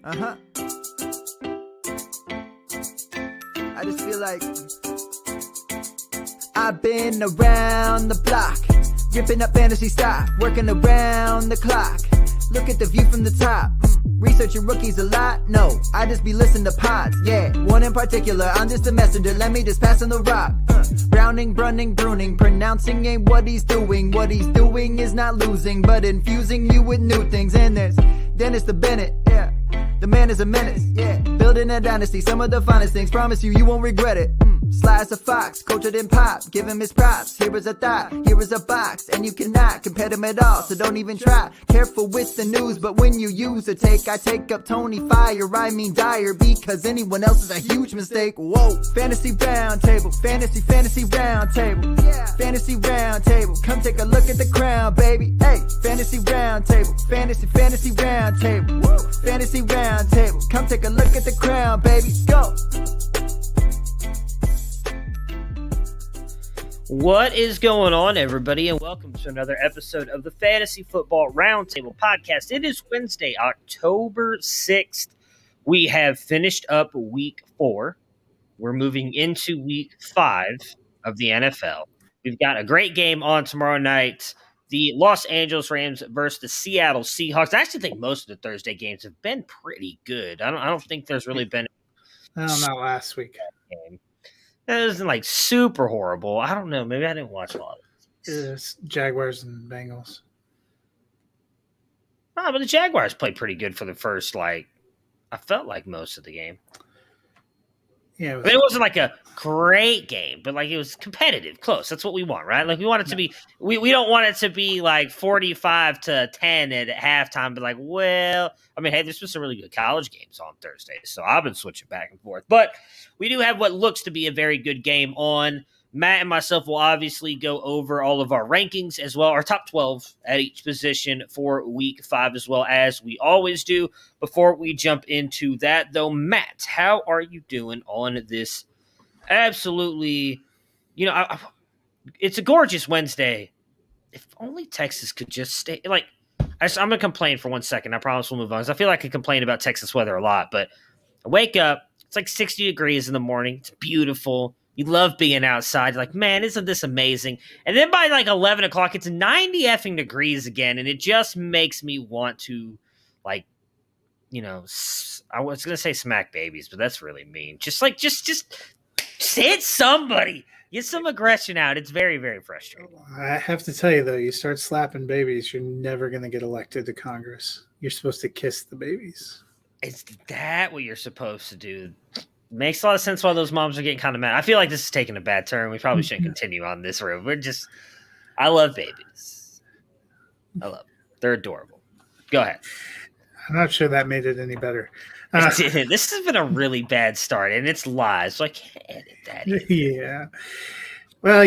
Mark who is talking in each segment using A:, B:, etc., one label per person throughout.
A: I just feel like I've been around the block, ripping up fantasy stock, working around the clock. Look at the view from the top. Researching rookies a lot? No, I just be listening to pods. Yeah, one in particular, I'm just a messenger. Let me just pass on the rock. Browning, brunning, pruning, pronouncing ain't what he's doing. What he's doing is not losing, but infusing you with new things. And there's Dennis the Bennett, yeah. The man is a menace, yeah. Building a dynasty, some of the finest things. Promise you won't regret it. Sly as a fox, cultured in pop. Give him his props. Here is a thought, here is a box, and you cannot compare them at all. So don't even try. Careful with the news, but when you use a take, I take up Tony Fire. I mean Dyer, because anyone else is a huge mistake. Whoa, fantasy round table, fantasy round table, yeah. Fantasy round table. Come take a look at the crown, baby. Hey, fantasy round table, fantasy round table, woo. Fantasy round table. Come take a look at the crown, baby. Go.
B: What is going on, everybody, and welcome to another episode of the Fantasy Football Roundtable Podcast. It is Wednesday, October 6th. We have finished up Week 4. We're moving into Week 5 of the NFL. We've got a great game on tomorrow night. The Los Angeles Rams versus the Seattle Seahawks. I actually think most of the Thursday games have been pretty good. I don't think there's really been
C: not last week.
B: Game. It wasn't like super horrible. I don't know. Maybe I didn't watch a lot of it.
C: It's Jaguars and Bengals.
B: But the Jaguars played pretty good for the first, I felt like most of the game.
C: Yeah,
B: it wasn't like a great game, but it was competitive, close. That's what we want, right? We want it to be. We don't want it to be 45-10 at halftime. But hey, there's been some really good college games on Thursday, so I've been switching back and forth. But we do have what looks to be a very good game on. Matt and myself will obviously go over all of our rankings as well, our top 12 at each position for Week 5 as well, as we always do. Before we jump into that, though, Matt, how are you doing on this absolutely, it's a gorgeous Wednesday. If only Texas could just stay, I'm going to complain for 1 second. I promise we'll move on, because I feel like I complain about Texas weather a lot, but I wake up, it's 60 degrees in the morning. It's beautiful. You love being outside. You're like, man, isn't this amazing? And then by 11 o'clock, it's 90 effing degrees again, and it just makes me want to, I was going to say smack babies, but that's really mean. Just hit somebody. Get some aggression out. It's very, very frustrating.
C: I have to tell you, though, you start slapping babies, you're never going to get elected to Congress. You're supposed to kiss the babies.
B: Is that what you're supposed to do? Makes a lot of sense why those moms are getting kind of mad. I feel like this is taking a bad turn. We probably shouldn't continue on this road. I love babies. I love them. They're adorable. Go ahead.
C: I'm not sure that made it any better.
B: This has been a really bad start, and it's live, so I can't edit that in.
C: Yeah. Well,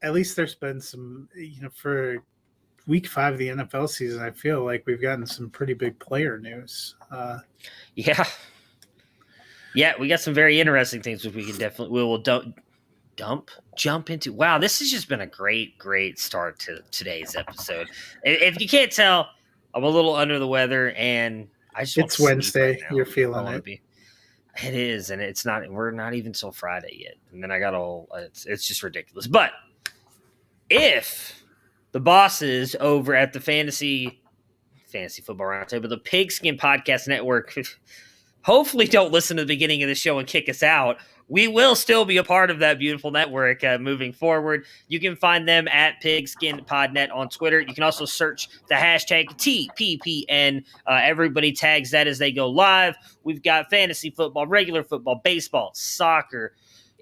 C: at least there's been some, for Week 5 of the NFL season, I feel like we've gotten some pretty big player news.
B: Yeah, we got some very interesting things which we will jump into. Wow, this has just been a great start to today's episode. If you can't tell, I'm a little under the weather, and I just
C: it's Wednesday. Right, you're feeling it.
B: It is, and it's not. We're not even till Friday yet, and then I got all. It's just ridiculous. But if the bosses over at the Fantasy Football Roundtable, the Pigskin Podcast Network, hopefully don't listen to the beginning of the show and kick us out, we will still be a part of that beautiful network moving forward. You can find them at Pigskin Podnet on Twitter. You can also search the hashtag TPPN. Everybody tags that as they go live. We've got fantasy football, regular football, baseball, soccer.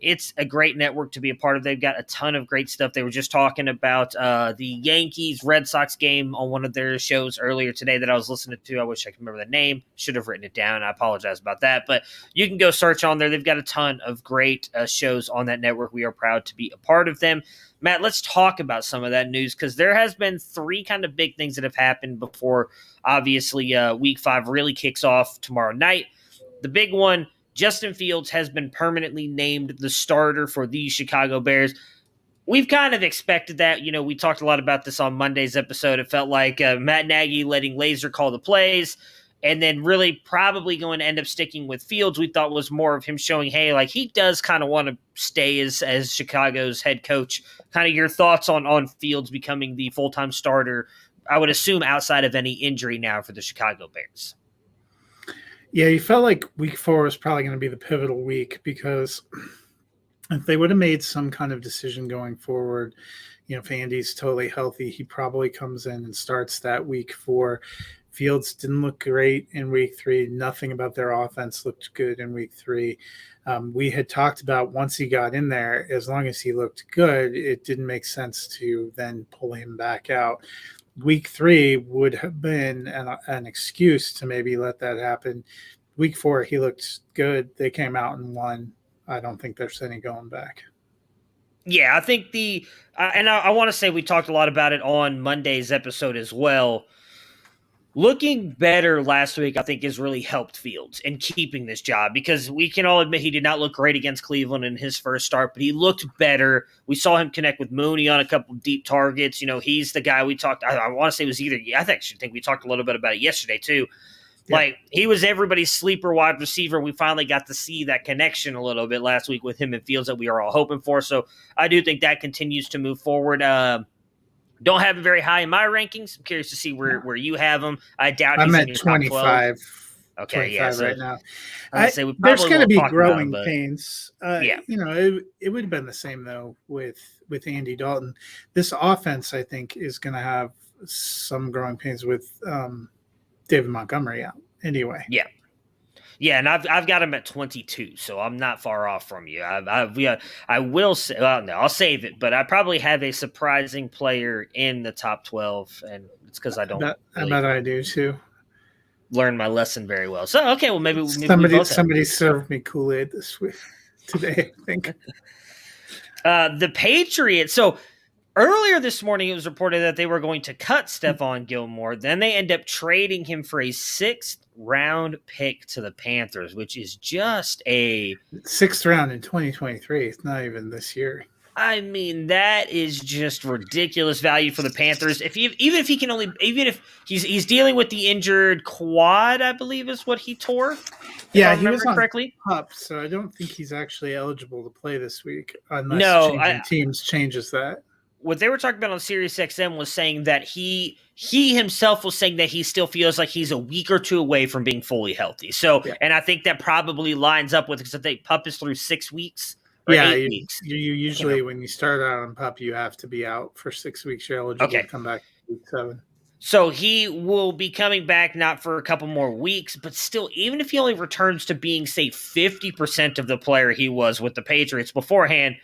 B: It's a great network to be a part of. They've got a ton of great stuff. They were just talking about the Yankees-Red Sox game on one of their shows earlier today that I was listening to. I wish I could remember the name. Should have written it down. I apologize about that. But you can go search on there. They've got a ton of great shows on that network. We are proud to be a part of them. Matt, let's talk about some of that news, because there has been 3 kind of big things that have happened before, obviously, Week 5 really kicks off tomorrow night. The big one, Justin Fields has been permanently named the starter for the Chicago Bears. We've kind of expected that. We talked a lot about this on Monday's episode. It felt like Matt Nagy letting Laser call the plays, And then really probably going to end up sticking with Fields, we thought was more of him showing, hey, like he does kind of want to stay as Chicago's head coach. Kind of your thoughts on Fields becoming the full-time starter, I would assume outside of any injury now for the Chicago Bears.
C: Yeah, you felt like week 4 was probably going to be the pivotal week because if they would have made some kind of decision going forward, if Andy's totally healthy, he probably comes in and starts that week 4. Fields didn't look great in week 3. Nothing about their offense looked good in week 3. We had talked about once he got in there, as long as he looked good, it didn't make sense to then pull him back out. Week 3 would have been an excuse to maybe let that happen. Week 4, he looked good. They came out and won. I don't think there's any going back.
B: Yeah, I think I want to say we talked a lot about it on Monday's episode as well. Looking better last week, I think, has really helped Fields in keeping this job because we can all admit he did not look great against Cleveland in his first start, but he looked better. We saw him connect with Mooney on a couple of deep targets. He's the guy we talked. I want to say it was either. I think we talked a little bit about it yesterday too. Yeah. Like he was everybody's sleeper wide receiver. We finally got to see that connection a little bit last week with him and Fields that we are all hoping for. So I do think that continues to move forward. Don't have him very high in my rankings. I'm curious to see where you have him. I doubt
C: I'm
B: he's
C: at
B: in your
C: 25.
B: Okay,
C: 25
B: yeah. So
C: right now.
B: There's
C: going to be growing pains.
B: Yeah.
C: It would have been the same, though, with Andy Dalton. This offense, I think, is going to have some growing pains with David Montgomery out anyway.
B: Yeah. Yeah, and I've got him at 22, so I'm not far off from you. I will say, well, no, I'll save it, but I probably have a surprising player in the top 12, and it's because I don't.
C: I bet I do too.
B: Learn my lesson very well. So okay, well maybe
C: somebody served me Kool-Aid this week today, I think.
B: The Patriots. So earlier this morning, it was reported that they were going to cut Stephon Gilmore. Then they end up trading him for a 6th-round pick to the Panthers, which is just a
C: 6th round in 2023. It's not even this year.
B: I mean, that is just ridiculous value for the Panthers. Even if he's dealing with the injured quad, I believe is what he tore.
C: Yeah, he was correctly up, so I don't think he's actually eligible to play this week unless teams changes that.
B: What they were talking about on Sirius XM was saying that he himself was saying that he still feels like he's a week or 2 away from being fully healthy. So, yeah. And I think that probably lines up with, because if they PUP is through 6 weeks or 8 weeks.
C: You usually, when you start out on PUP, you have to be out for 6 weeks. You're eligible to come back week 7.
B: So he will be coming back not for a couple more weeks, but still, even if he only returns to being, say, 50% of the player he was with the Patriots beforehand,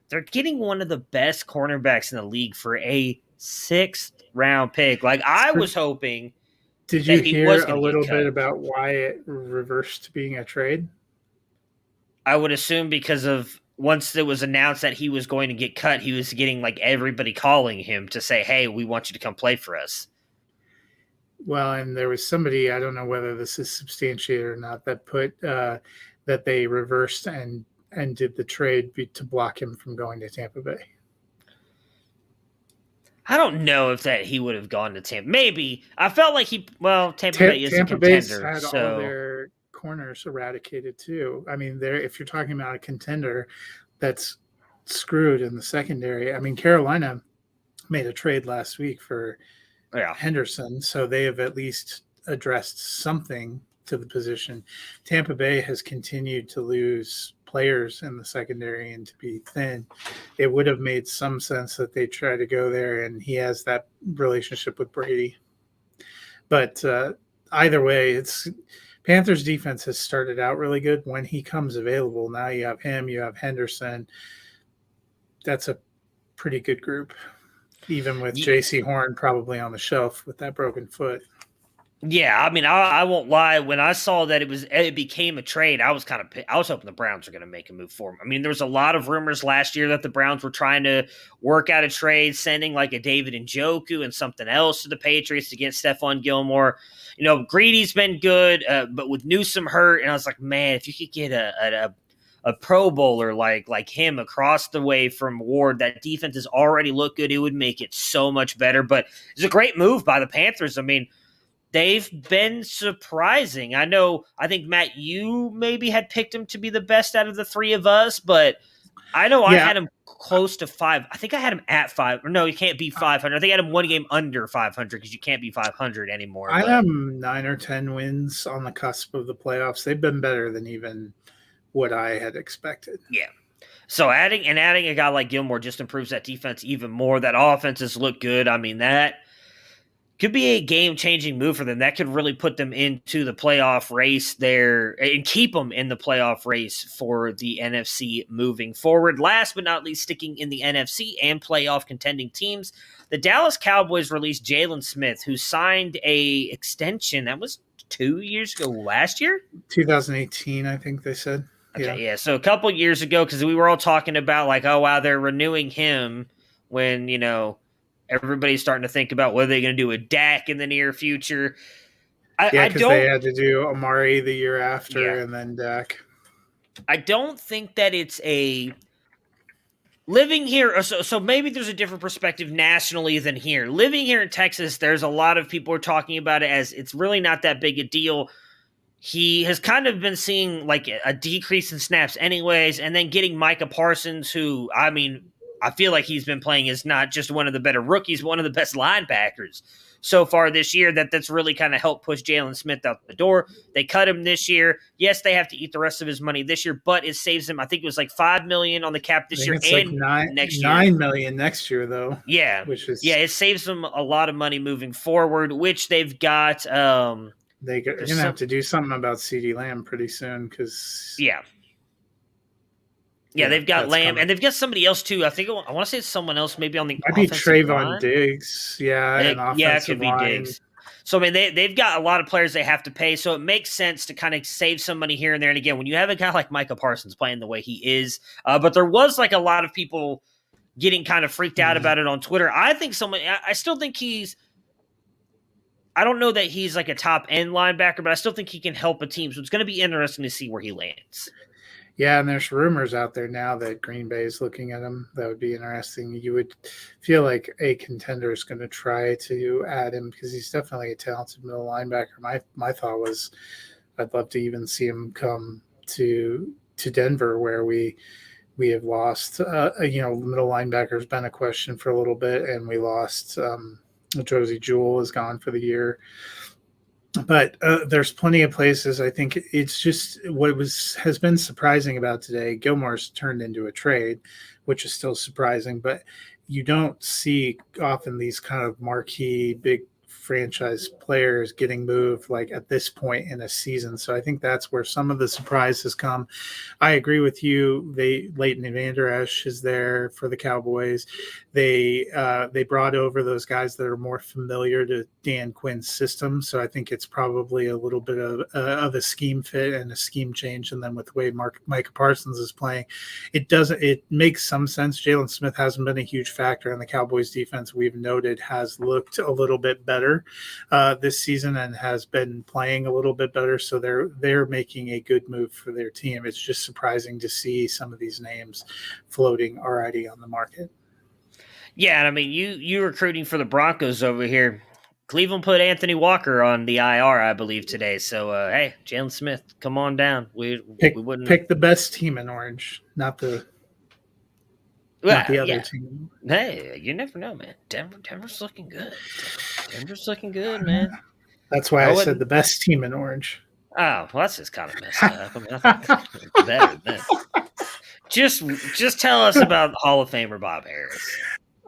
B: they're getting one of the best cornerbacks in the league for a 6th-round pick. Like, I was hoping.
C: Did you hear a little bit about why it reversed being a trade?
B: I would assume because of once it was announced that he was going to get cut, he was getting like everybody calling him to say, hey, we want you to come play for us.
C: Well, and there was somebody, I don't know whether this is substantiated or not, that put that they reversed and did the trade to block him from going to Tampa Bay.
B: I don't know if that he would have gone to Tampa. Maybe. I felt like Tampa Bay is a contender.
C: Had all their corners eradicated too. I mean, if you're talking about a contender that's screwed in the secondary. I mean, Carolina made a trade last week for Henderson, so they have at least addressed something to the position. Tampa Bay has continued to lose players in the secondary and to be thin. It would have made some sense that they try to go there, and he has that relationship with Brady. But either way, it's Panthers defense has started out really good when he comes available. Now you have him, you have Henderson. That's a pretty good group, even with J.C. Horn probably on the shelf with that broken foot.
B: Yeah, I mean, I won't lie. When I saw that it became a trade, I was hoping the Browns were going to make a move for him. I mean, there was a lot of rumors last year that the Browns were trying to work out a trade, sending like a David Njoku and something else to the Patriots to get Stephon Gilmore. You know, Greedy's been good, but with Newsome hurt, and I was like, man, if you could get a Pro Bowler like him across the way from Ward, that defense has already looked good. It would make it so much better. But it's a great move by the Panthers. I mean, they've been surprising. I think, Matt, you maybe had picked him to be the best out of the three of us, but I know I had him close to 5. I think I had him at 5. Or no, you can't be 500. I think I had him one game under 500 because you can't be 500 anymore.
C: I have 9 or 10 wins on the cusp of the playoffs. They've been better than even what I had expected.
B: Yeah. So adding a guy like Gilmore just improves that defense even more. That offense has looked good. I mean, that could be a game-changing move for them. That could really put them into the playoff race there and keep them in the playoff race for the NFC moving forward. Last but not least, sticking in the NFC and playoff contending teams, the Dallas Cowboys released Jalen Smith, who signed a extension. That was 2 years ago, last year?
C: 2018, I think they said.
B: Okay, yeah. So a couple years ago, because we were all talking about like, oh, wow, they're renewing him when, everybody's starting to think about what are they going to do with Dak in the near future.
C: Because they had to do Amari the year after and then Dak.
B: I don't think that it's a living here. So maybe there's a different perspective nationally than here. Living here in Texas, there's a lot of people who are talking about it as it's really not that big a deal. He has kind of been seeing like a decrease in snaps anyways, and then getting Micah Parsons, who, I mean, I feel like he's been playing as not just one of the better rookies, one of the best linebackers so far this year. That's really kind of helped push Jalen Smith out the door. They cut him this year. Yes, they have to eat the rest of his money this year, but it saves him. I think it was like $5 million on the cap this year and
C: like
B: next year.
C: $9 million next year, though.
B: Yeah, it saves them a lot of money moving forward, which they've got.
C: They're going to have to do something about CeeDee Lamb pretty soon because
B: Yeah, they've got Lamb, and they've got somebody else too. I want to say it's someone else, maybe on the
C: might be Trayvon Diggs.
B: It could be Diggs. So I mean, they've got a lot of players they have to pay, so it makes sense to kind of save some money here and there. And again, when you have a guy like Micah Parsons playing the way he is, but there was like a lot of people getting kind of freaked out about it on Twitter. I still think he's. I don't know that he's like a top end linebacker, but I still think he can help a team. So it's going to be interesting to see where he lands.
C: Yeah, and there's rumors out there now that Green Bay is looking at him. That would be interesting. You would feel like a contender is going to try to add him because he's definitely a talented middle linebacker. My thought was I'd love to even see him come to Denver where we have lost. Middle linebacker has been a question for a little bit, and we lost. Josie Jewell is gone for the year. But there's plenty of places. I think it's just what has been surprising about today. Gilmore's turned into a trade, which is still surprising, but you don't see often these kind of marquee big franchise players getting moved like at this point in a season. So I think that's where some of the surprise has come. I agree with you. Leighton Vander Esch is there for the Cowboys. They brought over those guys that are more familiar to Dan Quinn's system. So I think it's probably a little bit of a scheme fit and a scheme change. And then with the way Micah Parsons is playing, it makes some sense. Jalen Smith hasn't been a huge factor in the Cowboys defense. We've noted has looked a little bit better this season and has been playing a little bit better. So they're making a good move for their team. It's just surprising to see some of these names floating already on the market.
B: Yeah, and I mean, you recruiting for the Broncos over here. Cleveland put Anthony Walker on the IR, I believe, today. So, hey, Jalen Smith, come on down. We wouldn't
C: pick the best team in orange, not the other team.
B: Hey, you never know, man. Denver's looking good. Denver's looking good, man.
C: That's why I said the best team in orange.
B: Oh, well, that's just kind of messed up. I mean, I think it's better than this. Just tell us about Hall of Famer Bob Harris.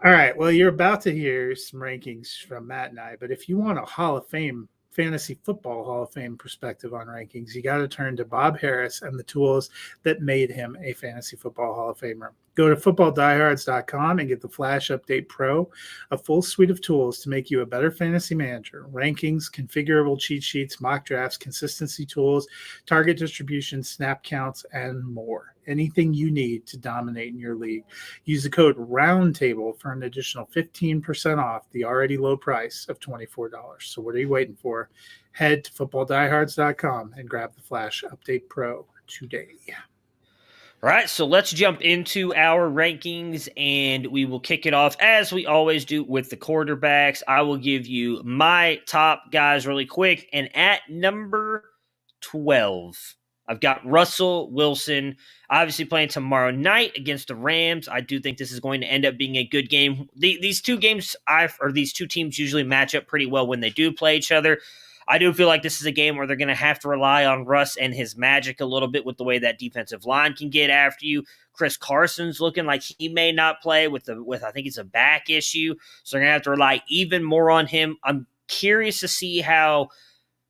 C: All right. Well, you're about to hear some rankings from Matt and I, but if you want a Hall of Fame, fantasy football Hall of Fame perspective on rankings, you got to turn to Bob Harris and the tools that made him a fantasy football Hall of Famer. Go to footballdiehards.com and get the Flash Update Pro, a full suite of tools to make you a better fantasy manager. Rankings, configurable cheat sheets, mock drafts, consistency tools, target distribution, snap counts, and more. Anything you need to dominate in your league. Use the code ROUNDTABLE for an additional 15% off the already low price of $24. So what are you waiting for? Head to footballdiehards.com and grab the Flash Update Pro today.
B: All right, so let's jump into our rankings, and we will kick it off as we always do with the quarterbacks. I will give you my top guys really quick, and at number 12, I've got Russell Wilson, obviously playing tomorrow night against the Rams. I do think this is going to end up being a good game. These two teams usually match up pretty well when they do play each other. I do feel like this is a game where they're going to have to rely on Russ and his magic a little bit with the way that defensive line can get after you. Chris Carson's looking like he may not play with I think it's a back issue, so they're going to have to rely even more on him. I'm curious to see how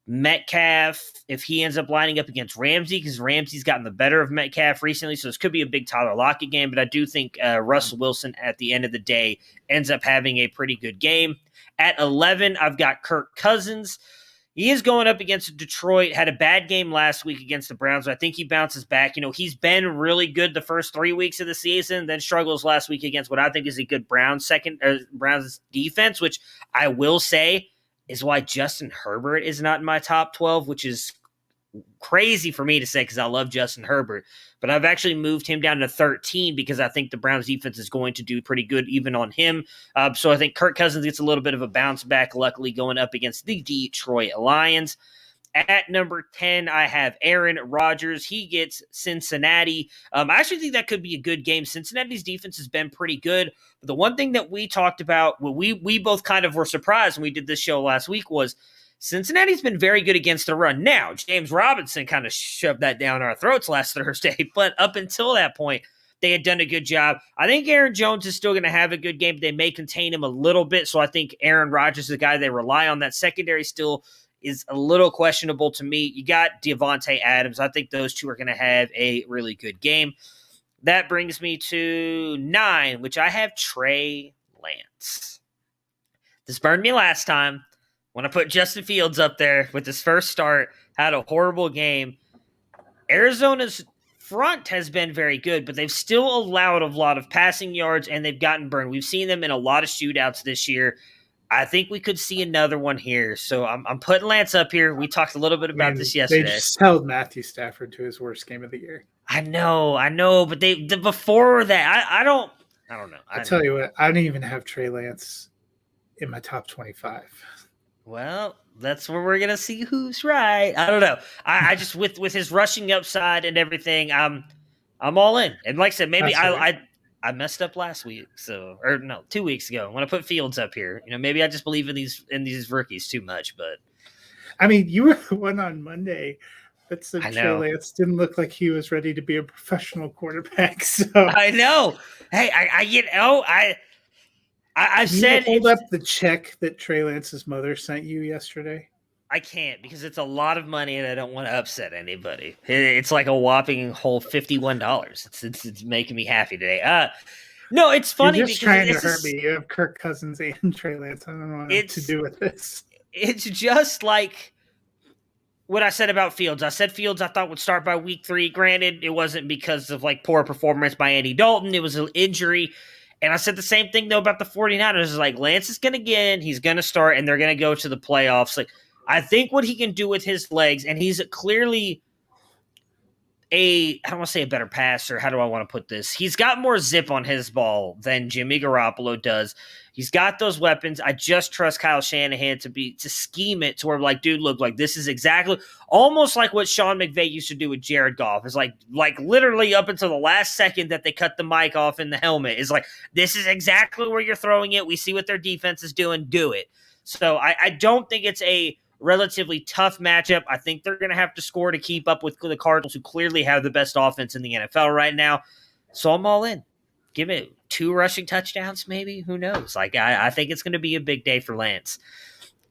B: Metcalf, if he ends up lining up against Ramsey, because Ramsey's gotten the better of Metcalf recently, so this could be a big Tyler Lockett game, but I do think Russell Wilson at the end of the day ends up having a pretty good game. At 11, I've got Kirk Cousins. He is going up against Detroit, had a bad game last week against the Browns. I think he bounces back. He's been really good the first 3 weeks of the season, then struggles last week against what I think is a good Browns defense, which I will say is why Justin Herbert is not in my top 12, which is crazy for me to say because I love Justin Herbert. But I've actually moved him down to 13 because I think the Browns defense is going to do pretty good even on him. So I think Kirk Cousins gets a little bit of a bounce back, luckily going up against the Detroit Lions. At number 10, I have Aaron Rodgers. He gets Cincinnati. I actually think that could be a good game. Cincinnati's defense has been pretty good. But the one thing that we talked about, we both kind of were surprised when we did this show last week, was Cincinnati's been very good against the run. Now, James Robinson kind of shoved that down our throats last Thursday, but up until that point, they had done a good job. I think Aaron Jones is still going to have a good game, but they may contain him a little bit, so I think Aaron Rodgers is the guy they rely on. That secondary still is a little questionable to me. You got Devontae Adams. I think those two are going to have a really good game. That brings me to 9, which I have Trey Lance. This burned me last time when I put Justin Fields up there with his first start, had a horrible game. Arizona's front has been very good, but they've still allowed a lot of passing yards, and they've gotten burned. We've seen them in a lot of shootouts this year. I think we could see another one here. So I'm putting Lance up here. We talked a little bit about this yesterday.
C: They just held Matthew Stafford to his worst game of the year.
B: I know, but before that, I don't know.
C: I tell you what, I don't even have Trey Lance in my top 25.
B: Well, that's where we're gonna see who's right. I don't know. I just with his rushing upside and everything, I'm all in. And like I said, maybe I messed up last week, 2 weeks ago when I put Fields up here. Maybe I just believe in these rookies too much. But
C: I mean, you were the one on Monday that said Trey Lance didn't look like he was ready to be a professional quarterback. So
B: I know. Hey, I said
C: hold up the check that Trey Lance's mother sent you yesterday.
B: I can't because it's a lot of money and I don't want to upset anybody. It's like a whopping whole $51. It's making me happy today. No, it's funny.
C: You're just trying to hurt me. You have Kirk Cousins and Trey Lance. I don't know what to do with this.
B: It's just like what I said about Fields. I said Fields I thought would start by week 3. Granted, it wasn't because of like poor performance by Andy Dalton. It was an injury. And I said the same thing, though, about the 49ers. It's like Lance is going to get in, he's going to start, and they're going to go to the playoffs. Like, I think what he can do with his legs, and he's clearly I don't want to say a better passer. How do I want to put this? He's got more zip on his ball than Jimmy Garoppolo does. He's got those weapons. I just trust Kyle Shanahan to scheme it to where, like, dude, look, like this is exactly almost like what Sean McVay used to do with Jared Goff. It's like literally up until the last second that they cut the mic off in the helmet. It's like, this is exactly where you're throwing it. We see what their defense is doing. Do it. So I don't think it's a relatively tough matchup. I think they're going to have to score to keep up with the Cardinals, who clearly have the best offense in the NFL right now. So I'm all in. Give it 2 rushing touchdowns, maybe. Who knows? Like, I think it's going to be a big day for Lance.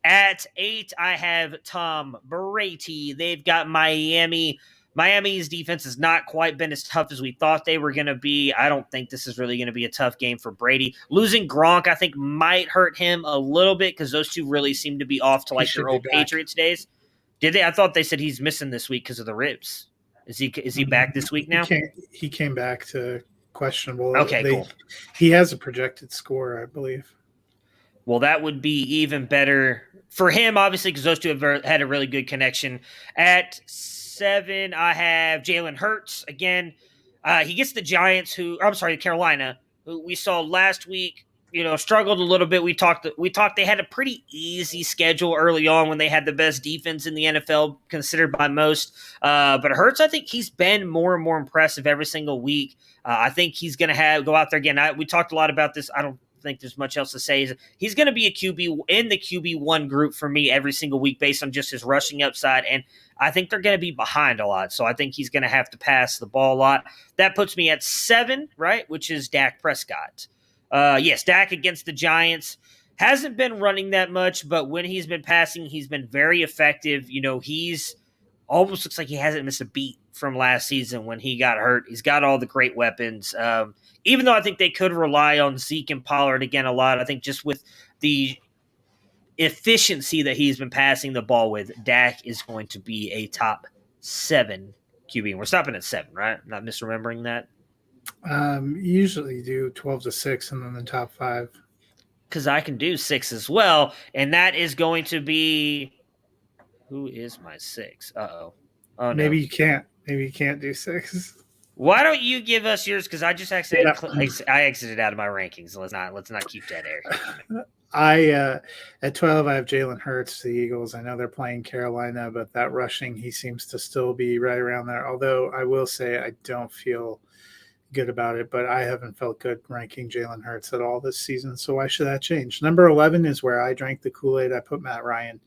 B: At 8, I have Tom Brady. They've got Miami. Miami's defense has not quite been as tough as we thought they were going to be. I don't think this is really going to be a tough game for Brady. Losing Gronk, I think, might hurt him a little bit because those two really seem to be off to like their old Patriots days. Did they? I thought they said he's missing this week because of the ribs. Is he back this week now?
C: He came back to questionable.
B: Okay, cool.
C: He has a projected score, I believe.
B: Well, that would be even better for him, obviously, because those two have had a really good connection. At 7, I have Jalen Hurts. Again, He gets the Giants, Carolina, who we saw last week, struggled a little bit. We talked they had a pretty easy schedule early on when they had the best defense in the NFL, considered by most. But Hurts, I think he's been more and more impressive every single week. I think he's going to go out there again. We talked a lot about this. I don't think there's much else to say. He's going to be a QB in the QB1 group for me every single week based on just his rushing upside. And I think they're going to be behind a lot. So I think he's going to have to pass the ball a lot. That puts me at 7, right? Which is Dak Prescott. Yes, Dak against the Giants hasn't been running that much, but when he's been passing, he's been very effective. He's almost looks like he hasn't missed a beat from last season when he got hurt. He's got all the great weapons. Even though I think they could rely on Zeke and Pollard again a lot, I think just with the efficiency that he's been passing the ball with, Dak is going to be a top 7 QB. We're stopping at 7, right? I'm not misremembering that.
C: Usually do 12 to 6 and then the top 5.
B: Because I can do 6 as well, and that is going to be who is my 6? Oh no.
C: Maybe you can't. Maybe you can't do 6.
B: Why don't you give us yours? Because I just I exited out of my rankings. Let's not keep that air.
C: At 12, I have Jalen Hurts, the Eagles. I know they're playing Carolina, but that rushing, he seems to still be right around there. Although I will say I don't feel good about it, but I haven't felt good ranking Jalen Hurts at all this season. So why should that change? Number 11 is where I drank the Kool-Aid. I put Matt Ryan.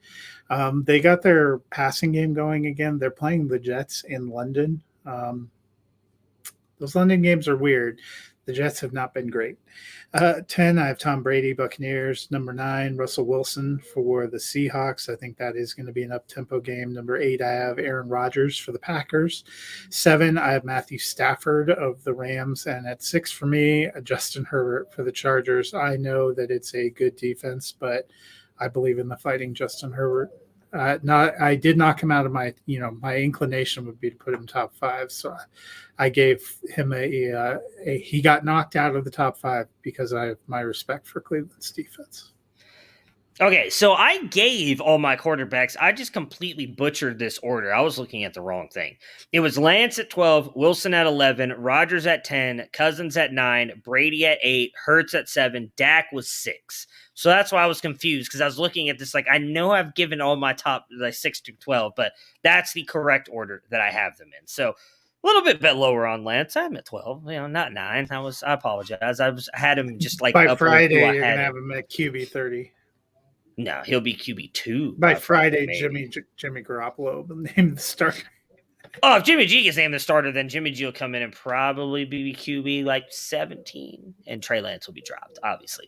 C: They got their passing game going again. They're playing the Jets in London. Those London games are weird. The Jets have not been great. 10, I have Tom Brady, Buccaneers. Number 9, Russell Wilson for the Seahawks. I think that is going to be an up-tempo game. Number 8, I have Aaron Rodgers for the Packers. 7, I have Matthew Stafford of the Rams. And at 6 for me, Justin Herbert for the Chargers. I know that it's a good defense, but I believe in the fighting Justin Herbert. I did knock him out of my inclination would be to put him top 5. So I gave him he got knocked out of the top 5 because I have my respect for Cleveland's defense.
B: Okay, so I gave all my quarterbacks. I just completely butchered this order. I was looking at the wrong thing. It was Lance at 12, Wilson at 11, Rodgers at 10, Cousins at 9, Brady at 8, Hurts at 7, Dak was 6. So that's why I was confused, because I was looking at this like, I know I've given all my top 6 to 12, but that's the correct order that I have them in. So a little bit lower on Lance. I'm at 12, not 9. I apologize. I had him just like
C: by Friday. You're gonna have him at QB 30.
B: No, he'll be QB2
C: by Friday. Jimmy Garoppolo will name the starter.
B: Oh, if Jimmy G gets named the starter, then Jimmy G will come in and probably be QB like 17, and Trey Lance will be dropped, obviously.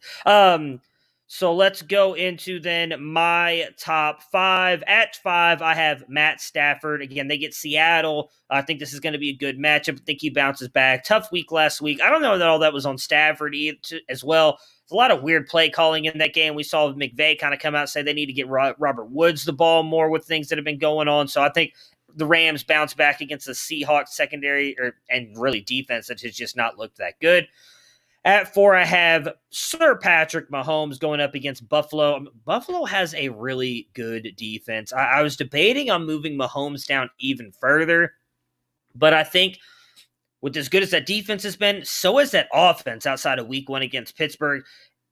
B: So let's go into then my top 5. At 5, I have Matt Stafford. Again, they get Seattle. I think this is going to be a good matchup. I think he bounces back. Tough week last week. I don't know that all that was on Stafford as well. There's a lot of weird play calling in that game. We saw McVay kind of come out and say they need to get Robert Woods the ball more with things that have been going on. So I think the Rams bounce back against the Seahawks secondary and really defense that has just not looked that good. At 4, I have Sir Patrick Mahomes going up against Buffalo. Buffalo has a really good defense. I was debating on moving Mahomes down even further, but I think with as good as that defense has been, so has that offense outside of week 1 against Pittsburgh.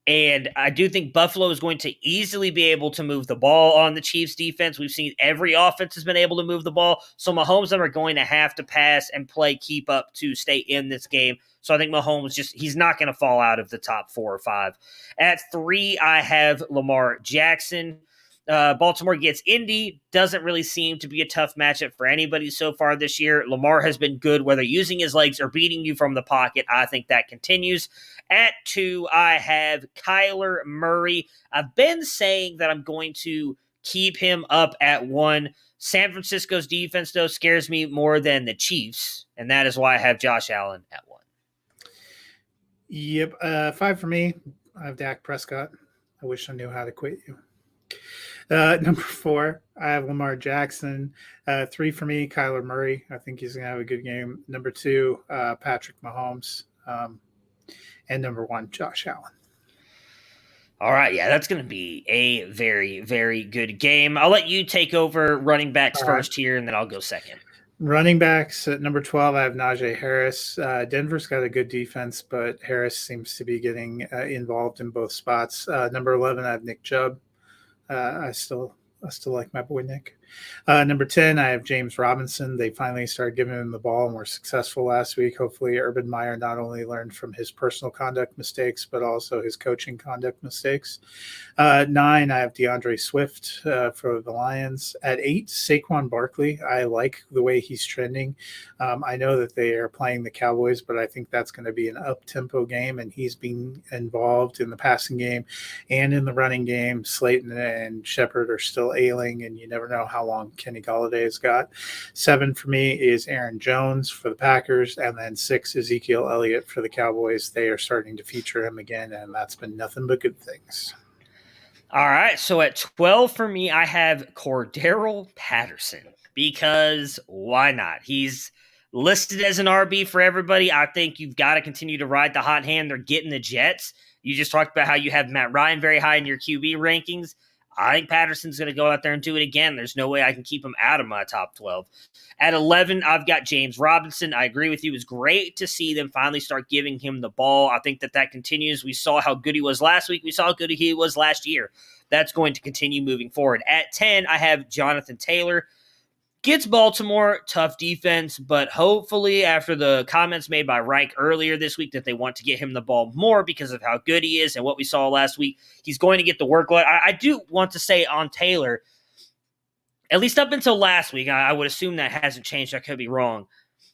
B: And I do think Buffalo is going to easily be able to move the ball on the Chiefs defense. We've seen every offense has been able to move the ball. So Mahomes are going to have to pass and play keep up to stay in this game. So I think Mahomes he's not going to fall out of the top 4 or 5. At 3, I have Lamar Jackson. Baltimore gets Indy. Doesn't really seem to be a tough matchup for anybody so far this year. Lamar has been good, whether using his legs or beating you from the pocket. I think that continues. At 2, I have Kyler Murray. I've been saying that I'm going to keep him up at 1. San Francisco's defense, though, scares me more than the Chiefs, and that is why I have Josh Allen at 1.
C: Yep. 5 for me. I have Dak Prescott. I wish I knew how to quit you. Number 4, I have Lamar Jackson. 3 for me, Kyler Murray. I think he's going to have a good game. Number 2, Patrick Mahomes. And number 1, Josh Allen.
B: All right, yeah, that's going to be a very, very good game. I'll let you take over running backs first here, and then I'll go second.
C: Running backs at number 12, I have Najee Harris. Denver's got a good defense, but Harris seems to be getting involved in both spots. Number 11, I have Nick Chubb. I still like my boy Nick. Number 10, I have James Robinson. They finally started giving him the ball and were successful last week. Hopefully, Urban Meyer not only learned from his personal conduct mistakes, but also his coaching conduct mistakes. 9, I have DeAndre Swift for the Lions. At 8, Saquon Barkley. I like the way he's trending. I know that they are playing the Cowboys, but I think that's going to be an up-tempo game, and he's being involved in the passing game and in the running game. Slayton and Shepard are still ailing, and you never know how long Kenny Golladay has got. 7 for me is Aaron Jones for the Packers, and then 6, Ezekiel Elliott for the Cowboys. They are starting to feature him again, and that's been nothing but good things.
B: All right, so at 12 for me, I have Cordarrelle Patterson, because why not? He's listed as an RB for everybody. I think you've got to continue to ride the hot hand. They're getting the Jets. You just talked about how you have Matt Ryan very high in your QB rankings. I think Patterson's going to go out there and do it again. There's no way I can keep him out of my top 12. At 11, I've got James Robinson. I agree with you. It was great to see them finally start giving him the ball. I think that continues. We saw how good he was last week. We saw how good he was last year. That's going to continue moving forward. At 10, I have Jonathan Taylor. Gets Baltimore, tough defense, but hopefully after the comments made by Reich earlier this week that they want to get him the ball more because of how good he is and what we saw last week, he's going to get the workload. I do want to say on Taylor, at least up until last week, I would assume that hasn't changed. I could be wrong.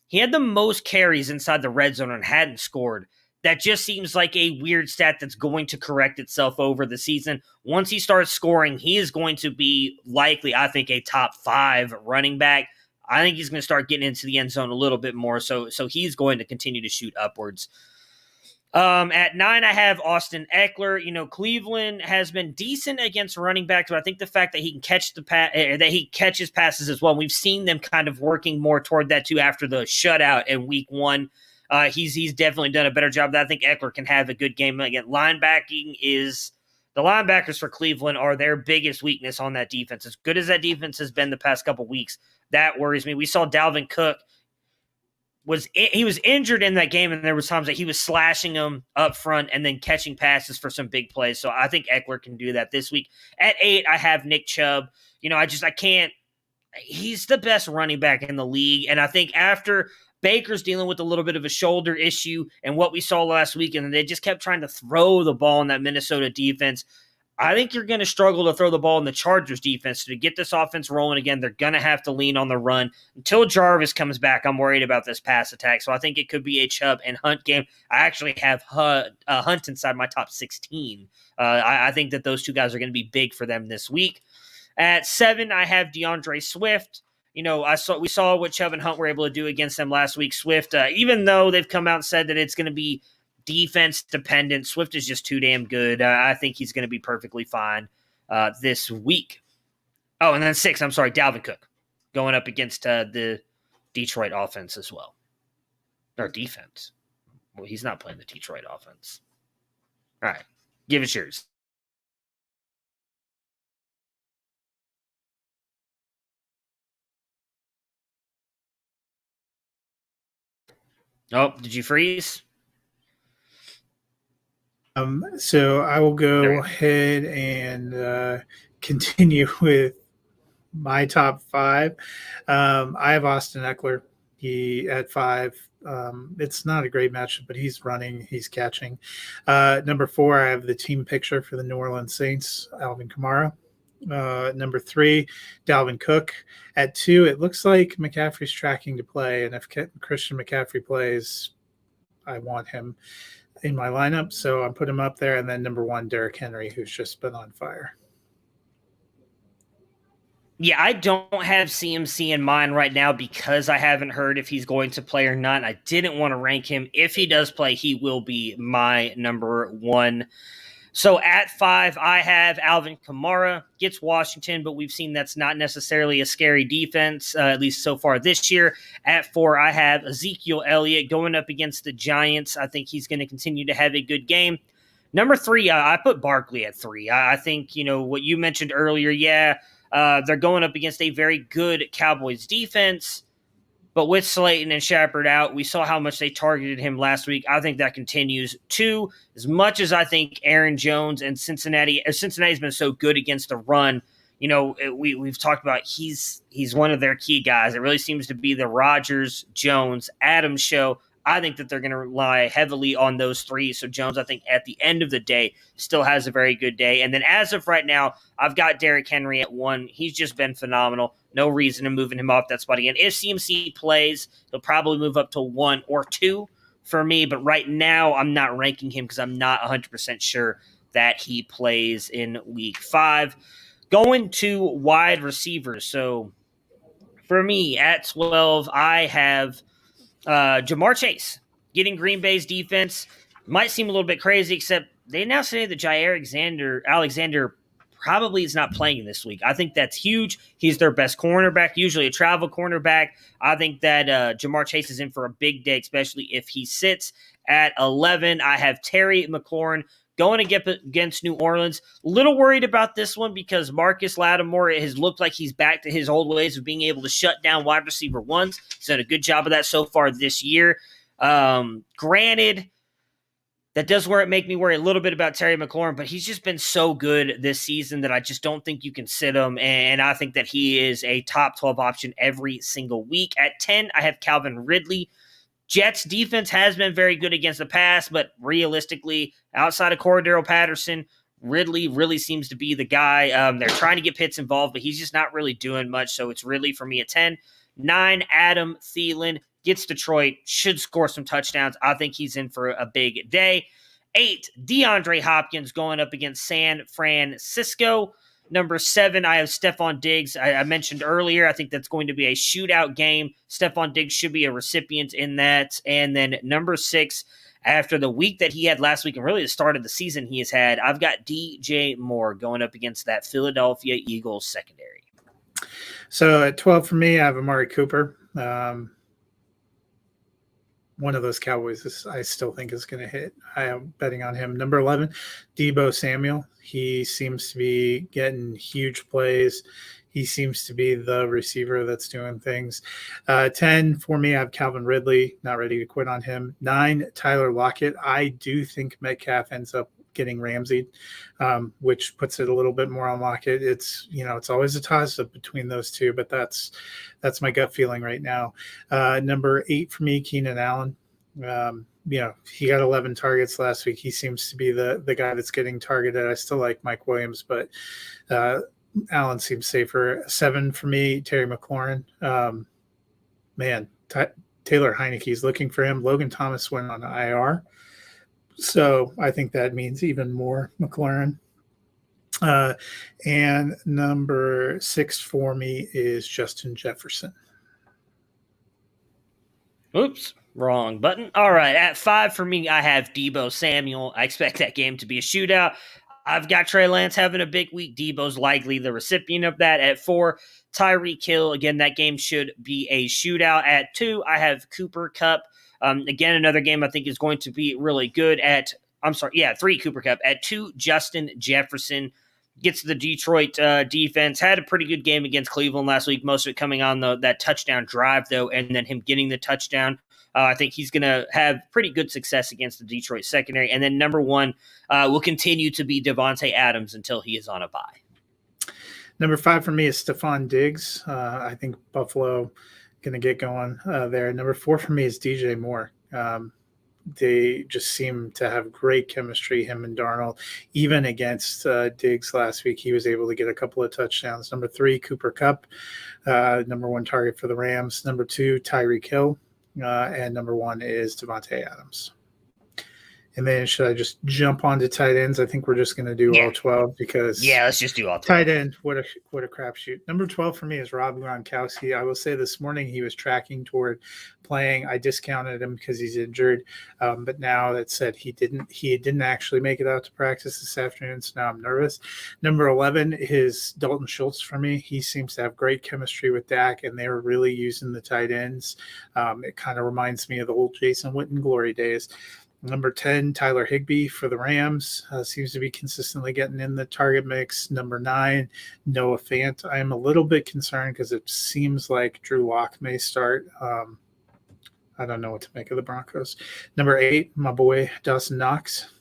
B: He had the most carries inside the red zone and hadn't scored. That just seems like a weird stat that's going to correct itself over the season. Once he starts scoring, he is going to be likely, I think, a top 5 running back. I think he's going to start getting into the end zone a little bit more, so he's going to continue to shoot upwards. At 9, I have Austin Eckler. You know, Cleveland has been decent against running backs, but I think the fact that he can catch that he catches passes as well. We've seen them kind of working more toward that too after the shutout in week 1. He's definitely done a better job. I think Eckler can have a good game. Again, the linebackers for Cleveland are their biggest weakness on that defense. As good as that defense has been the past couple weeks, that worries me. We saw Dalvin Cook was injured in that game, and there was times that he was slashing them up front and then catching passes for some big plays. So I think Eckler can do that this week. At 8, I have Nick Chubb. You know, I can't. He's the best running back in the league, and I think after Baker's dealing with a little bit of a shoulder issue and what we saw last week, and they just kept trying to throw the ball in that Minnesota defense. I think you're going to struggle to throw the ball in the Chargers defense. So to get this offense rolling again, they're going to have to lean on the run. Until Jarvis comes back, I'm worried about this pass attack. So I think it could be a Chubb and Hunt game. I actually have Hunt inside my top 16. I think that those two guys are going to be big for them this week. At 7, I have DeAndre Swift. You know, we saw what Chubb and Hunt were able to do against them last week. Swift, even though they've come out and said that it's going to be defense dependent, Swift is just too damn good. I think he's going to be perfectly fine this week. Oh, and then 6, Dalvin Cook going up against the Detroit offense as well. Or defense. Well, he's not playing the Detroit offense. All right, give us yours. Oh, did you freeze?
C: So I will go ahead and continue with my top 5. I have Austin Eckler. He at 5. It's not a great matchup, but he's running, he's catching. Number 4, I have the team picture for the New Orleans Saints, Alvin Kamara. Number 3, Dalvin Cook. At 2, it looks like McCaffrey's tracking to play, and if Christian McCaffrey plays, I want him in my lineup, so I'm putting him up there. And then number 1, Derrick Henry, who's just been on fire.
B: Yeah, I don't have CMC in mind right now because I haven't heard if he's going to play or not. I didn't want to rank him. If he does play, he will be my number 1. So at 5, I have Alvin Kamara. Gets Washington, but we've seen that's not necessarily a scary defense, at least so far this year. At 4, I have Ezekiel Elliott going up against the Giants. I think he's going to continue to have a good game. Number 3, I put Barkley at 3. I think, you know, what you mentioned earlier, they're going up against a very good Cowboys defense. But with Slayton and Shepard out, we saw how much they targeted him last week. I think that continues. 2, as much as I think Aaron Jones and Cincinnati's been so good against the run, we've talked about he's one of their key guys. It really seems to be the Rodgers, Jones, Adams show. I think that they're going to rely heavily on those 3. So Jones, I think, at the end of the day, still has a very good day. And then as of right now, I've got Derrick Henry at 1. He's just been phenomenal. No reason to moving him off that spot again. If CMC plays, he'll probably move up to 1 or 2 for me. But right now, I'm not ranking him because I'm not 100% sure that he plays in week 5. Going to wide receivers. So for me, at 12, I have Jamar Chase getting Green Bay's defense. Might seem a little bit crazy, except they now say that Jair Alexander probably is not playing this week. I think that's huge. He's their best cornerback, usually a travel cornerback. I think that Jamar Chase is in for a big day, especially if he sits. At 11, I have Terry McLaurin going against New Orleans. A little worried about this one because Marcus Lattimore has looked like he's back to his old ways of being able to shut down wide receiver ones. He's done a good job of that so far this year. Granted, that does make me worry a little bit about Terry McLaurin, but he's just been so good this season that I just don't think you can sit him, and I think that he is a top 12 option every single week. At 10, I have Calvin Ridley. Jets defense has been very good against the pass, but realistically, outside of Cordero Patterson, Ridley really seems to be the guy. They're trying to get Pitts involved, but he's just not really doing much, so it's Ridley for me at 10. 9, Adam Thielen gets Detroit, should score some touchdowns. I think he's in for a big day. 8, DeAndre Hopkins going up against San Francisco. Number 7, I have Stephon Diggs. I mentioned earlier, I think that's going to be a shootout game. Stephon Diggs should be a recipient in that. And then number 6, after the week that he had last week and really the start of the season he has had, I've got DJ Moore going up against that Philadelphia Eagles secondary.
C: So at 12 for me, I have Amari Cooper. One of those Cowboys I still think is going to hit. I am betting on him. Number 11, Deebo Samuel. He seems to be getting huge plays. He seems to be the receiver that's doing things. 10 for me, I have Calvin Ridley. Not ready to quit on him. 9, Tyler Lockett. I do think Metcalf ends up getting Ramsey, which puts it a little bit more on Lockett. It's always a toss-up between those two, but that's my gut feeling right now. Number 8 for me, Keenan Allen. He got 11 targets last week. He seems to be the guy that's getting targeted. I still like Mike Williams, but Allen seems safer. 7 for me, Terry McLaurin. Taylor Heineke's looking for him. Logan Thomas went on IR. So I think that means even more McLaurin. And number 6 for me is Justin Jefferson.
B: Oops, wrong button. All right, at 5 for me, I have Deebo Samuel. I expect that game to be a shootout. I've got Trey Lance having a big week. Deebo's likely the recipient of that. At 4, Tyreek Hill. Again, that game should be a shootout. At 2, I have Cooper Kupp. Again, another game I think is going to be really good. 3, Cooper Kupp. At 2, Justin Jefferson gets the Detroit defense. Had a pretty good game against Cleveland last week, most of it coming on that touchdown drive, though, and then him getting the touchdown. I think he's going to have pretty good success against the Detroit secondary. And then number 1 will continue to be Devontae Adams until he is on a bye.
C: Number 5 for me is Stephon Diggs. I think Buffalo going to get going there. Number 4 for me is DJ Moore. They just seem to have great chemistry, him and Darnold. Even against Diggs last week, he was able to get a couple of touchdowns. Number 3, Cooper Kupp, number 1 target for the Rams. Number 2, Tyreek Hill, and number 1 is Devontae Adams. And then should I just jump onto tight ends? I think we're just going to do all 12 because
B: let's just do all 12.
C: Tight end, what a crapshoot. Number 12 for me is Rob Gronkowski. I will say this morning he was tracking toward playing. I discounted him because he's injured, but now that said, he didn't actually make it out to practice this afternoon, so now I'm nervous. Number 11 is Dalton Schultz for me. He seems to have great chemistry with Dak, and they were really using the tight ends. It kind of reminds me of the old Jason Witten glory days. Number 10, Tyler Higbee for the Rams. Seems to be consistently getting in the target mix. Number 9, Noah Fant. I am a little bit concerned because it seems like Drew Lock may start. I don't know what to make of the Broncos. Number 8, my boy Dawson Knox.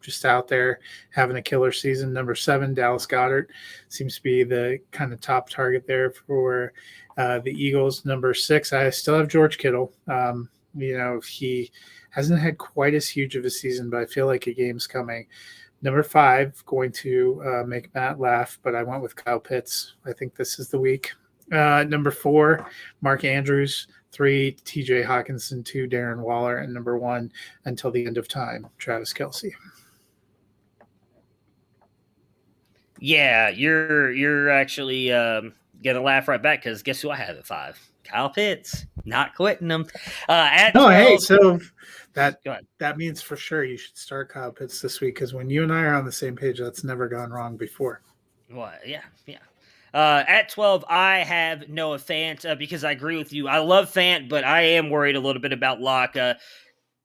C: Just out there having a killer season. Number 7, Dallas Goddard. Seems to be the kind of top target there for the Eagles. Number 6, I still have George Kittle. He hasn't had quite as huge of a season, but I feel like a game's coming. Number 5, going to make Matt laugh, but I went with Kyle Pitts. I think this is the week. Number 4, Mark Andrews. 3, T.J. Hawkinson. 2, Darren Waller. And number 1, until the end of time, Travis Kelce.
B: Yeah, you're actually gonna laugh right back because guess who I have at 5? Kyle Pitts. Not quitting him.
C: So that means for sure you should start Kyle Pitts this week because when you and I are on the same page, that's never gone wrong before.
B: What? Yeah. At 12, I have Noah Fant because I agree with you. I love Fant, but I am worried a little bit about Locke.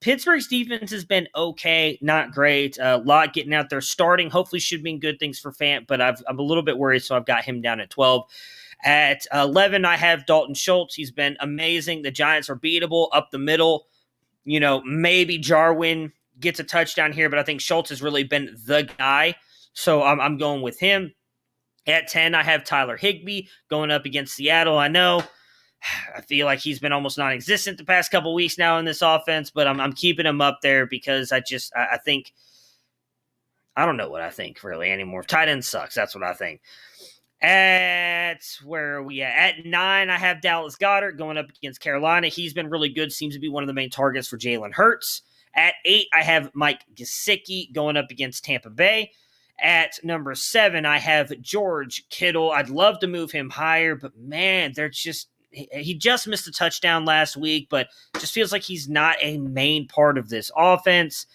B: Pittsburgh's defense has been okay, not great. Locke getting out there starting hopefully should mean good things for Fant, but I'm a little bit worried, so I've got him down at 12. At 11, I have Dalton Schultz. He's been amazing. The Giants are beatable up the middle. Maybe Jarwin gets a touchdown here, but I think Schultz has really been the guy, so I'm going with him. At 10, I have Tyler Higbee going up against Seattle. I know I feel like he's been almost non-existent the past couple weeks now in this offense, but I'm keeping him up there because I think I don't know what I think really anymore. Tight end sucks. That's what I think. Where are we at? At 9, I have Dallas Goddard going up against Carolina. He's been really good. Seems to be one of the main targets for Jalen Hurts. At 8, I have Mike Gesicki going up against Tampa Bay. At number 7, I have George Kittle. I'd love to move him higher, but man, he just missed a touchdown last week, but just feels like he's not a main part of this offense.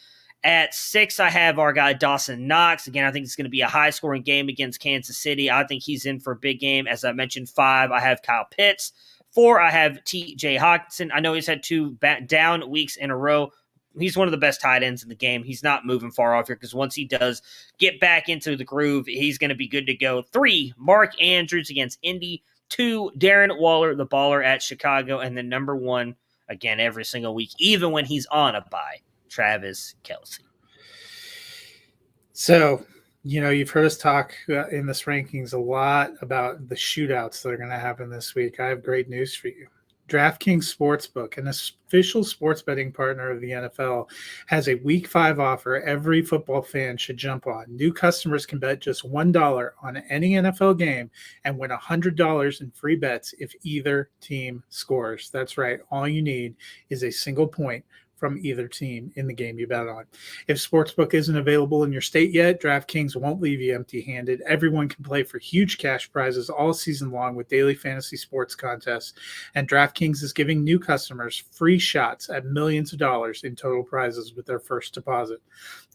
B: At 6, I have our guy Dawson Knox. Again, I think it's going to be a high-scoring game against Kansas City. I think he's in for a big game. As I mentioned, 5, I have Kyle Pitts. 4, I have T.J. Hawkinson. I know he's had 2 down weeks in a row. He's one of the best tight ends in the game. He's not moving far off here because once he does get back into the groove, he's going to be good to go. 3, Mark Andrews against Indy. 2, Darren Waller, the baller at Chicago. And then number 1, again, every single week, even when he's on a bye, Travis Kelce. So,
C: you've heard us talk in this rankings a lot about the shootouts that are going to happen this week. I have great news for you. DraftKings Sportsbook, an official sports betting partner of the NFL, has a Week 5 offer every football fan should jump on. New customers can bet just $1 on any NFL game and win $100 in free bets if either team scores. That's right. All you need is a single point from either team in the game you bet on. If Sportsbook isn't available in your state yet, DraftKings won't leave you empty-handed. Everyone can play for huge cash prizes all season long with daily fantasy sports contests, and DraftKings is giving new customers free shots at millions of dollars in total prizes with their first deposit.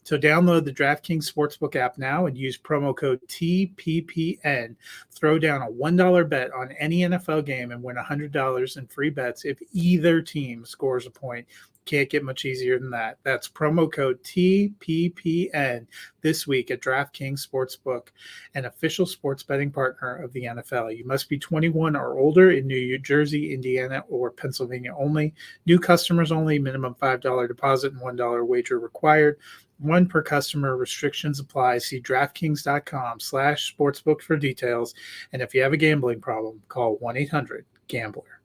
C: So download the DraftKings Sportsbook app now and use promo code TPPN. Throw down a $1 bet on any NFL game and win $100 in free bets if either team scores a point. Can't get much easier than that. That's promo code TPPN this week at DraftKings Sportsbook, an official sports betting partner of the NFL. You must be 21 or older in New Jersey, Indiana, or Pennsylvania only. New customers only. Minimum $5 deposit and $1 wager required. 1 per customer. Restrictions apply. See DraftKings.com/sportsbook for details. And if you have a gambling problem, call 1-800-GAMBLER.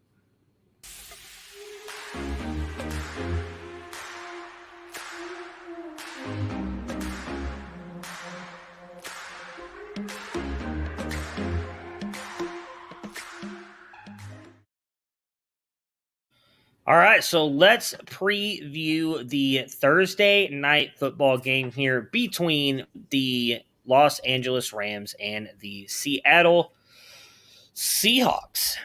B: All right, so let's preview the Thursday night football game here between the Los Angeles Rams and the Seattle Seahawks.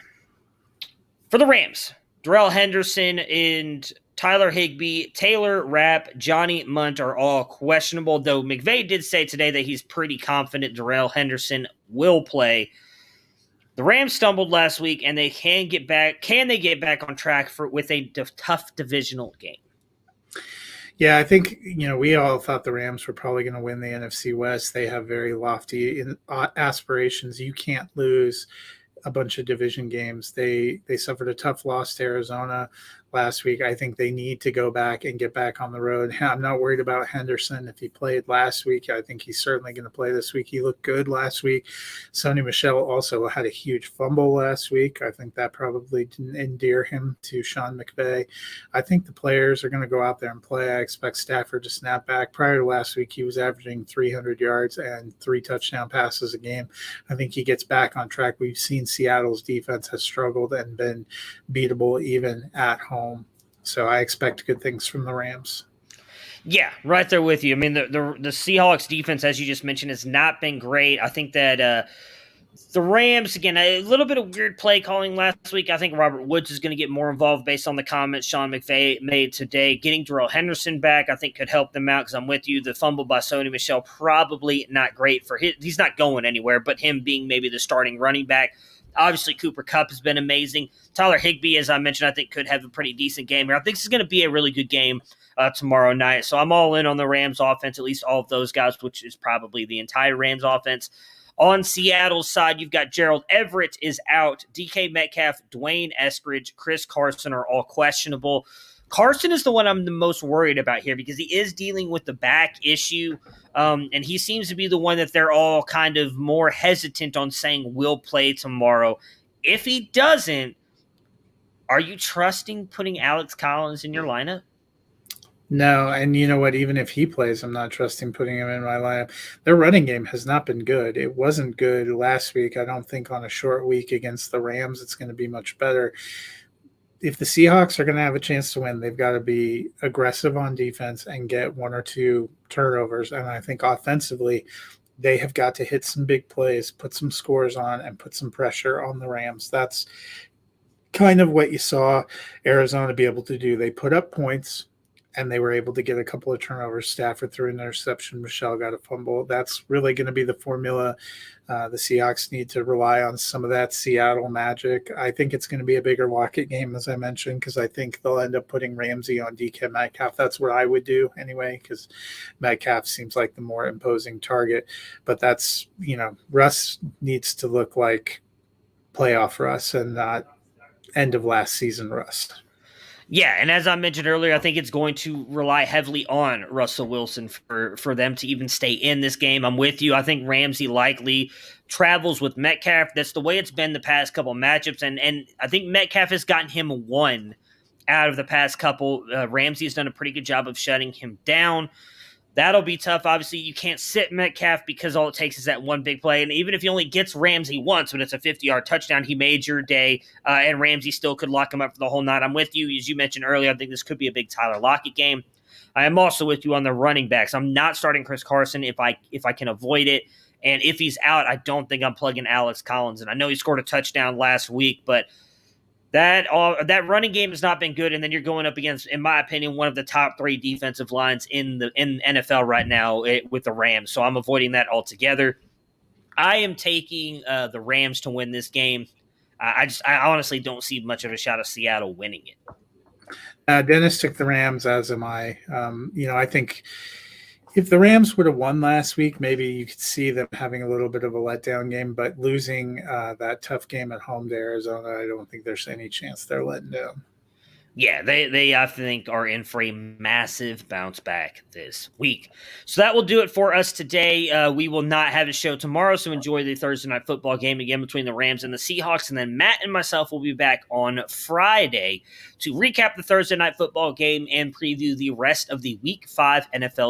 B: For the Rams, Darrell Henderson and Tyler Higbee, Taylor Rapp, Johnny Munt are all questionable, though McVay did say today that he's pretty confident Darrell Henderson will play. The Rams stumbled last week, and they can get back. Can they get back on track with a tough divisional game?
C: Yeah, I think, we all thought the Rams were probably going to win the NFC West. They have very lofty aspirations. You can't lose a bunch of division games. They suffered a tough loss to Arizona last week. I think they need to go back and get back on the road. I'm not worried about Henderson. If he played last week, I think he's certainly going to play this week. He looked good last week. Sony Michel also had a huge fumble last week. I think that probably didn't endear him to Sean McVay. I think the players are going to go out there and play. I expect Stafford to snap back. Prior to last week, he was averaging 300 yards and 3 touchdown passes a game. I think he gets back on track. We've seen Seattle's defense has struggled and been beatable even at home. So I expect good things from the Rams.
B: Yeah, right there with you. I mean, the Seahawks defense, as you just mentioned, has not been great. I think that the Rams, again, a little bit of weird play calling last week. I think Robert Woods is going to get more involved based on the comments Sean McVay made today. Getting Darrell Henderson back, I think, could help them out because I'm with you. The fumble by Sony Michel, probably not great for him. He's not going anywhere, but him being maybe the starting running back. Obviously, Cooper Kupp has been amazing. Tyler Higbee, as I mentioned, I think could have a pretty decent game here. I think this is going to be a really good game tomorrow night. So I'm all in on the Rams offense, at least all of those guys, which is probably the entire Rams offense. On Seattle's side, you've got Gerald Everett is out. DK Metcalf, Dwayne Eskridge, Chris Carson are all questionable. Carson is the one I'm the most worried about here because he is dealing with the back issue, and he seems to be the one that they're all kind of more hesitant on saying will play tomorrow. If he doesn't, are you trusting putting Alex Collins in your lineup?
C: No, and you know what? Even if he plays, I'm not trusting putting him in my lineup. Their running game has not been good. It wasn't good last week. I don't think on a short week against the Rams it's going to be much better. If the Seahawks are going to have a chance to win, they've got to be aggressive on defense and get 1 or 2 turnovers. And I think offensively, they have got to hit some big plays, put some scores on, and put some pressure on the Rams. That's kind of what you saw Arizona be able to do. They put up points, and they were able to get a couple of turnovers. Stafford threw an interception. Michelle got a fumble. That's really going to be the formula. The Seahawks need to rely on some of that Seattle magic. I think it's going to be a bigger Lockett game, as I mentioned, because I think they'll end up putting Ramsey on DK Metcalf. That's what I would do anyway, because Metcalf seems like the more imposing target. But that's, Russ needs to look like playoff Russ and not end of last season Russ.
B: Yeah, and as I mentioned earlier, I think it's going to rely heavily on Russell Wilson for them to even stay in this game. I'm with you. I think Ramsey likely travels with Metcalf. That's the way it's been the past couple of matchups, and I think Metcalf has gotten him 1 out of the past couple. Ramsey has done a pretty good job of shutting him down. That'll be tough. Obviously, you can't sit Metcalf because all it takes is that one big play. And even if he only gets Ramsey once, when it's a 50-yard touchdown, he made your day, and Ramsey still could lock him up for the whole night. I'm with you. As you mentioned earlier, I think this could be a big Tyler Lockett game. I am also with you on the running backs. I'm not starting Chris Carson if I can avoid it. And if he's out, I don't think I'm plugging Alex Collins. And I know he scored a touchdown last week, but that running game has not been good, and then you're going up against, in my opinion, one of the top 3 defensive lines in NFL right now with the Rams. So I'm avoiding that altogether. I am taking the Rams to win this game. I honestly don't see much of a shot of Seattle winning it.
C: Dennis took the Rams, as am I. I think if the Rams would have won last week, maybe you could see them having a little bit of a letdown game, but losing that tough game at home to Arizona, I don't think there's any chance they're letting down.
B: Yeah, they I think are in for a massive bounce back this week. So that will do it for us today. We will not have a show tomorrow, so enjoy the Thursday night football game again between the Rams and the Seahawks. And then Matt and myself will be back on Friday to recap the Thursday night football game and preview the rest of the Week 5 NFL